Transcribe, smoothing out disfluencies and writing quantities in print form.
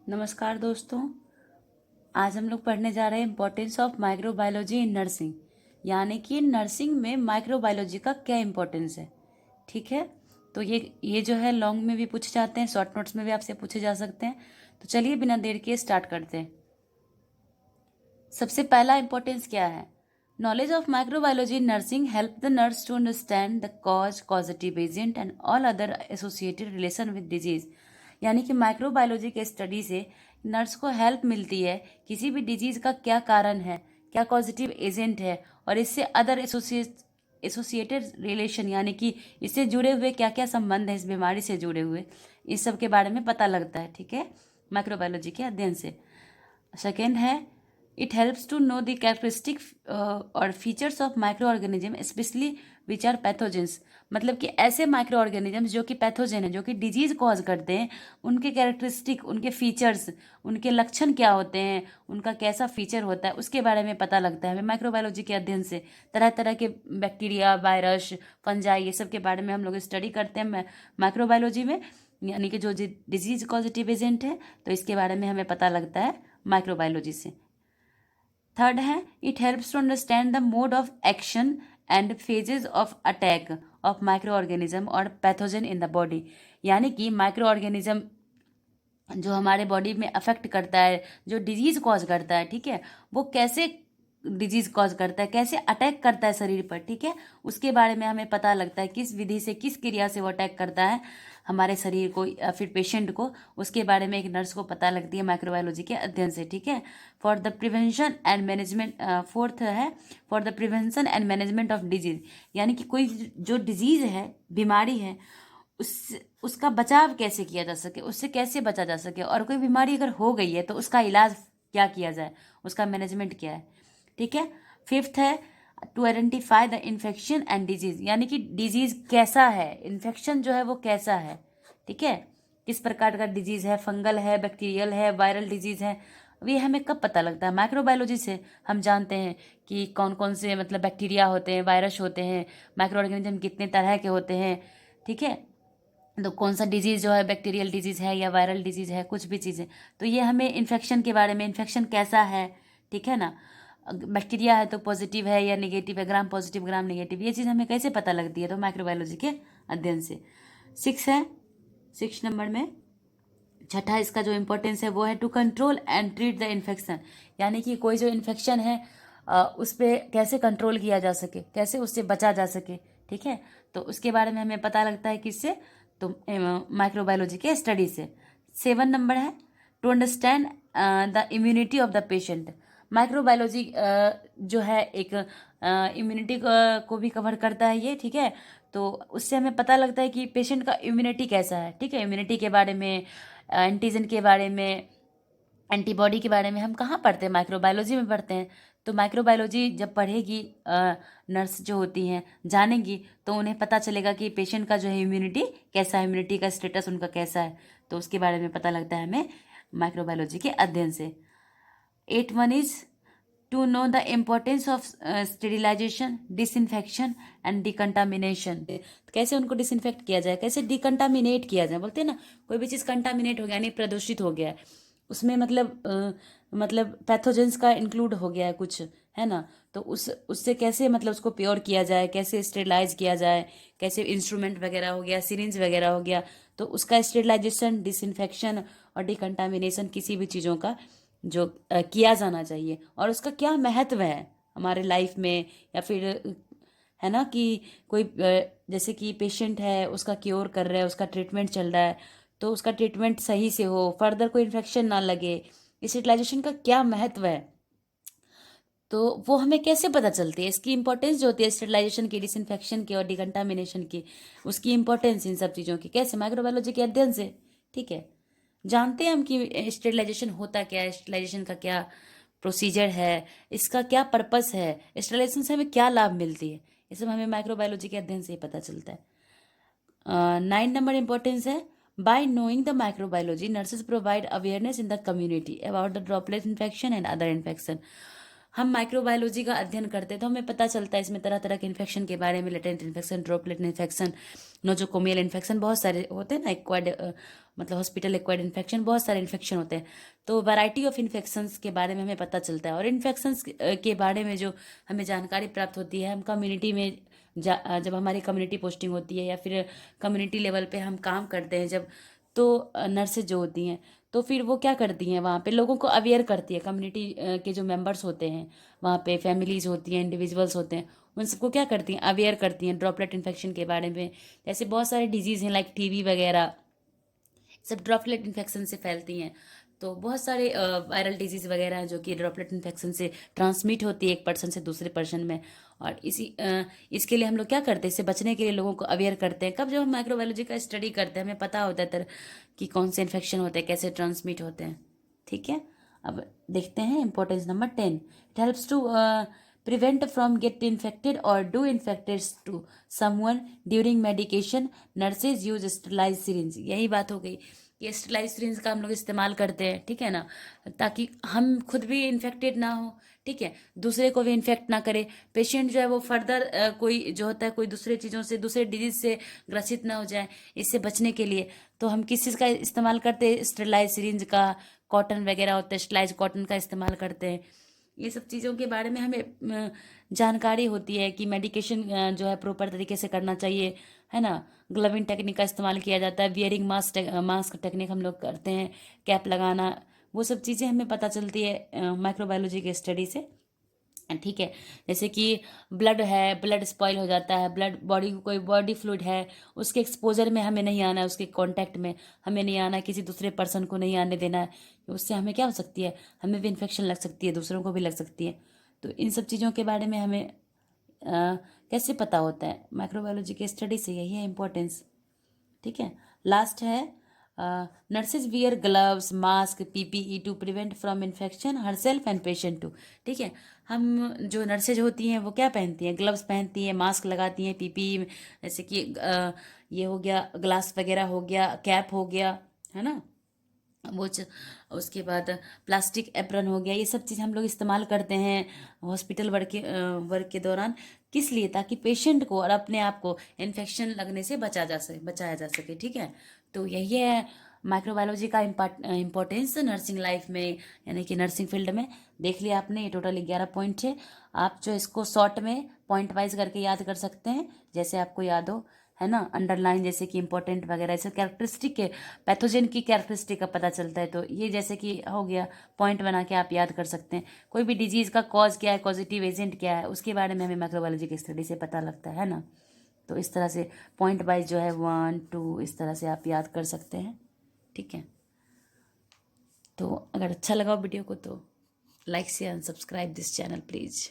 नमस्कार दोस्तों। आज हम लोग पढ़ने जा रहे हैं importance of microbiology in nursing, यानी कि नर्सिंग में माइक्रोबायोलॉजी का क्या इम्पोर्टेंस है। ठीक है, तो ये जो है लॉन्ग में भी पूछे जाते हैं, शॉर्ट नोट्स में भी आपसे पूछे जा सकते हैं। तो चलिए बिना देर के स्टार्ट करते हैं। सबसे पहला इम्पोर्टेंस क्या है? Knowledge of microbiology in nursing help the nurse to understand the cause, causative agent and all other associated relation with disease. यानी कि माइक्रोबायोलॉजी के स्टडी से नर्स को हेल्प मिलती है किसी भी डिजीज का क्या कारण है, क्या पॉजिटिव एजेंट है, और इससे अदर एसोसिएटेड रिलेशन यानी कि इससे जुड़े हुए क्या क्या संबंध है इस बीमारी से जुड़े हुए, इस सब के बारे में पता लगता है। ठीक है, माइक्रोबायोलॉजी के अध्ययन से। सेकेंड है, it helps to know the characteristic और features of microorganism specially which are pathogens. मतलब कि ऐसे माइक्रो ऑर्गेनिजम्स जो कि पैथोजेन है, जो कि डिजीज कॉज करते हैं, उनके कैरेक्टरिस्टिक, उनके फीचर्स, उनके लक्षण क्या होते हैं, उनका कैसा फीचर होता है, उसके बारे में पता लगता है हमें माइक्रोबायोलॉजी के अध्ययन से। तरह तरह के बैक्टीरिया, वायरस, फंजाई, ये सब के बारे में हम लोग स्टडी करते हैं माइक्रोबायोलॉजी में, यानी कि जो डिजीज कॉजेटिव एजेंट है, तो इसके बारे में हमें पता लगता है माइक्रोबायोलॉजी से। थर्ड है, it helps to understand the mode of action and phases of attack of microorganism और पैथोजन इन द बॉडी। यानी कि माइक्रो ऑर्गेनिज्म जो हमारे बॉडी में अफेक्ट करता है, जो डिजीज कॉज करता है, ठीक है, वो कैसे डिजीज कॉज करता है, कैसे अटैक करता है शरीर पर, ठीक है, उसके बारे में हमें पता लगता है किस विधि से, किस क्रिया से वो अटैक करता है हमारे शरीर को या फिर पेशेंट को, उसके बारे में एक नर्स को पता लगती है माइक्रोबायोलॉजी के अध्ययन से। ठीक है, for the prevention and management. Fourth है, for the prevention and management of disease. यानी कि कोई जो डिजीज है, बीमारी है, उसका बचाव कैसे किया जा सके, उससे कैसे बचा जा सके, और कोई बीमारी अगर हो गई है तो उसका इलाज क्या किया जाए, उसका मैनेजमेंट क्या है। ठीक है, फिफ्थ है, to identify the infection and disease. यानी कि डिजीज कैसा है, इन्फेक्शन जो है वो कैसा है, ठीक है, किस प्रकार का डिजीज है, फंगल है, बैक्टीरियल है, वायरल डिजीज है। अब ये हमें कब पता लगता है? माइक्रोबायोलॉजी से हम जानते हैं कि कौन कौन से मतलब बैक्टीरिया होते हैं, वायरस होते हैं, माइक्रो ऑर्गेनिज्म कितने तरह के होते हैं। ठीक है, तो कौन सा डिजीज़ जो है बैक्टीरियल डिजीज़ है या वायरल डिजीज़ है, कुछ भी चीज़ें, तो ये हमें इन्फेक्शन के बारे में, इन्फेक्शन कैसा है, ठीक है ना, बैक्टीरिया है तो पॉजिटिव है या नेगेटिव है, ग्राम पॉजिटिव ग्राम नेगेटिव, ये चीज़ हमें कैसे पता लगती है? तो माइक्रोबायोलॉजी के अध्ययन से। सिक्स है, सिक्स नंबर में छठा इसका जो इम्पोर्टेंस है वो है to control and treat the infection. यानी कि कोई जो इन्फेक्शन है उस पर कैसे कंट्रोल किया जा सके, कैसे उससे बचा जा सके। ठीक है, तो उसके बारे में हमें पता लगता है किससे? तो माइक्रोबायोलॉजी के स्टडी से। सेवन नंबर है, to understand the immunity of the patient. Microbiology जो है एक इम्यूनिटी को भी कवर करता है ये। ठीक है, तो उससे हमें पता लगता है कि पेशेंट का इम्यूनिटी कैसा है। ठीक है, इम्यूनिटी के बारे में, एंटीजन के बारे में, एंटीबॉडी के बारे में हम कहाँ पढ़ते हैं? माइक्रोबायोलॉजी में पढ़ते हैं। तो माइक्रोबायोलॉजी जब पढ़ेगी नर्स जो होती हैं, जानेंगी, तो उन्हें पता चलेगा कि पेशेंट का जो है इम्यूनिटी कैसा है, इम्यूनिटी का स्टेटस उनका कैसा है, तो उसके बारे में पता लगता है हमें माइक्रोबायोलॉजी के अध्ययन से। 8 is to know the importance of sterilisation, disinfection and decontamination. कैसे उनको डिसइंफेक्ट किया जाए, कैसे डिकंटामिनेट किया जाए। बोलते हैं ना, कोई भी चीज़ कंटामिनेट हो गया यानी प्रदूषित हो गया है, उसमें मतलब पैथोजेंस का इंक्लूड हो गया है कुछ, है ना, तो उससे कैसे मतलब उसको प्योर किया जाए, कैसे स्टेरिलाइज किया जाए, कैसे इंस्ट्रूमेंट वगैरह हो गया, सिरिंज वगैरह हो गया, तो उसका स्टेरिलाइजेशन, डिसइंफेक्शन और डिकंटामिनेशन किसी भी चीज़ों का जो किया जाना चाहिए, और उसका क्या महत्व है हमारे लाइफ में, या फिर है ना कि कोई जैसे कि पेशेंट है, उसका क्योर कर रहा है, उसका ट्रीटमेंट चल रहा है, तो उसका ट्रीटमेंट सही से हो, फर्दर कोई इन्फेक्शन ना लगे, स्टेरिलाइजेशन का क्या महत्व है, तो वो हमें कैसे पता चलती है? इसकी इंपॉर्टेंस जो होती है स्टेरिलाइजेशन की, डिसइंफेक्शन की और डिकंटामिनेशन की, उसकी इंपॉर्टेंस इन सब चीज़ों की कैसे? माइक्रोबायोलॉजी के अध्ययन से। ठीक है, जानते हैं हम कि स्टेरिलाइजेशन होता क्या है, स्टेरिलाइजेशन का क्या प्रोसीजर है, इसका क्या पर्पस है, स्टेरिलाइजेशन से हमें क्या लाभ मिलती है, ये सब हमें माइक्रोबायोलॉजी के अध्ययन से ही पता चलता है। 9 इंपॉर्टेंस है, bye knowing the microbiology nurses provide awareness in the community about the droplet infection and other infection. हम माइक्रोबायोलॉजी का अध्ययन करते हैं तो हमें पता चलता है इसमें तरह तरह के इन्फेक्शन के बारे में, latent infection, droplet infection, nosocomial infection, बहुत सारे होते हैं ना, एक्वायर्ड मतलब हॉस्पिटल एक्वायर्ड इन्फेक्शन, बहुत सारे इन्फेक्शन होते हैं। तो वैरायटी ऑफ इन्फेक्शंस के बारे में हमें पता चलता है, और इन्फेक्शंस के बारे में जो हमें जानकारी प्राप्त होती है, हम कम्युनिटी में जब हमारी कम्युनिटी पोस्टिंग होती है या फिर कम्युनिटी लेवल पे हम काम करते हैं जब, तो नर्सेज जो होती हैं तो फिर वो क्या करती हैं, वहाँ पे लोगों को अवेयर करती है। कम्युनिटी के जो मेंबर्स होते हैं वहाँ पे, फैमिलीज होती हैं, इंडिविजुअल्स होते हैं, उन सबको क्या करती हैं, अवेयर करती हैं ड्रॉपलेट इन्फेक्शन के बारे में। जैसे बहुत सारे डिजीज़ हैं लाइक टीबी वगैरह, सब ड्रॉपलेट इन्फेक्शन से फैलती हैं। तो बहुत सारे वायरल डिजीज़ वगैरह हैं जो कि ड्रॉपलेट इन्फेक्शन से ट्रांसमिट होती है एक पर्सन से दूसरे पर्सन में। और इसके लिए हम लोग क्या करते हैं, इससे बचने के लिए लोगों को अवेयर करते हैं। कब, जब हम माइक्रोबायोलॉजी का स्टडी करते हैं, हमें पता होता है कि कौन से इन्फेक्शन होते हैं, कैसे ट्रांसमिट होते हैं। ठीक है, अब देखते हैं importance number 10। It helps to prevent from get infected or do infected to someone during medication. Nurses use sterilized syringe. यही बात हो गई कि स्टेलाइज सिरिंज का हम लोग इस्तेमाल करते हैं, ठीक है ना, ताकि हम खुद भी इन्फेक्टेड ना हो, ठीक है, दूसरे को भी इन्फेक्ट ना करे। पेशेंट जो है वो फर्दर कोई जो होता है कोई दूसरे चीज़ों से, दूसरे डिजीज से ग्रसित ना हो जाए। इससे बचने के लिए तो हम किस चीज़ का इस्तेमाल करते हैं, स्टेलाइज सिरिंज का, कॉटन वगैरह होता है, स्टेलाइज कॉटन का इस्तेमाल करते हैं। ये सब चीज़ों के बारे में हमें जानकारी होती है कि मेडिकेशन जो है प्रॉपर तरीके से करना चाहिए, है ना। ग्लविंग टेक्निक का इस्तेमाल किया जाता है, वियरिंग मास्क टेक्निक हम लोग करते हैं, कैप लगाना, वो सब चीज़ें हमें पता चलती है माइक्रोबायोलॉजी के स्टडी से, ठीक है। जैसे कि ब्लड है, ब्लड स्पॉइल हो जाता है, ब्लड बॉडी कोई बॉडी फ्लूइड है, उसके एक्सपोजर में हमें नहीं आना है, उसके कांटेक्ट में हमें नहीं आना है, किसी दूसरे पर्सन को नहीं आने देना है। उससे हमें क्या हो सकती है, हमें भी इन्फेक्शन लग सकती है, दूसरों को भी लग सकती है। तो इन सब चीज़ों के बारे में हमें कैसे पता होता है, माइक्रोबायोलॉजी के स्टडी से, यही है इम्पोर्टेंस। ठीक है, लास्ट है nurses wear gloves, mask, PPE to prevent from infection herself and patient too. ठीक है, हम जो नर्सेज होती हैं वो क्या पहनती हैं, ग्लव्स पहनती हैं, मास्क लगाती हैं, पीपीई जैसे कि ये हो गया, ग्लास वगैरह हो गया, कैप हो गया, है ना, वो उसके बाद प्लास्टिक एप्रन हो गया, ये सब चीज़ हम लोग इस्तेमाल करते हैं हॉस्पिटल वर्क के दौरान। किस लिए, ताकि पेशेंट को और अपने आप को इन्फेक्शन लगने से बचाया जा सके। ठीक है, तो यही है माइक्रोबायोलॉजी का इम्पोर्टेंस नर्सिंग लाइफ में, यानी कि नर्सिंग फील्ड में। देख लिया आपने, ये टोटल 11 पॉइंट है। आप जो इसको शॉर्ट में पॉइंट वाइज करके याद कर सकते हैं, जैसे आपको याद हो, है ना, अंडरलाइन जैसे कि इंपॉर्टेंट वगैरह, ऐसे कैरेक्टरिस्टिक के, पैथोजन की कैरेक्टरिस्टिक का पता चलता है। तो ये जैसे कि हो गया, पॉइंट बना के आप याद कर सकते हैं। कोई भी डिजीज़ का कॉज क्या है, कॉजिटिव एजेंट क्या है, उसके बारे में हमें माइक्रोबायोलॉजी की स्टडी से पता लगता है ना। तो इस तरह से पॉइंट वाइज जो है 1 2 इस तरह से आप याद कर सकते हैं। ठीक है, तो अगर अच्छा लगा वीडियो को तो like share and subscribe this channel please.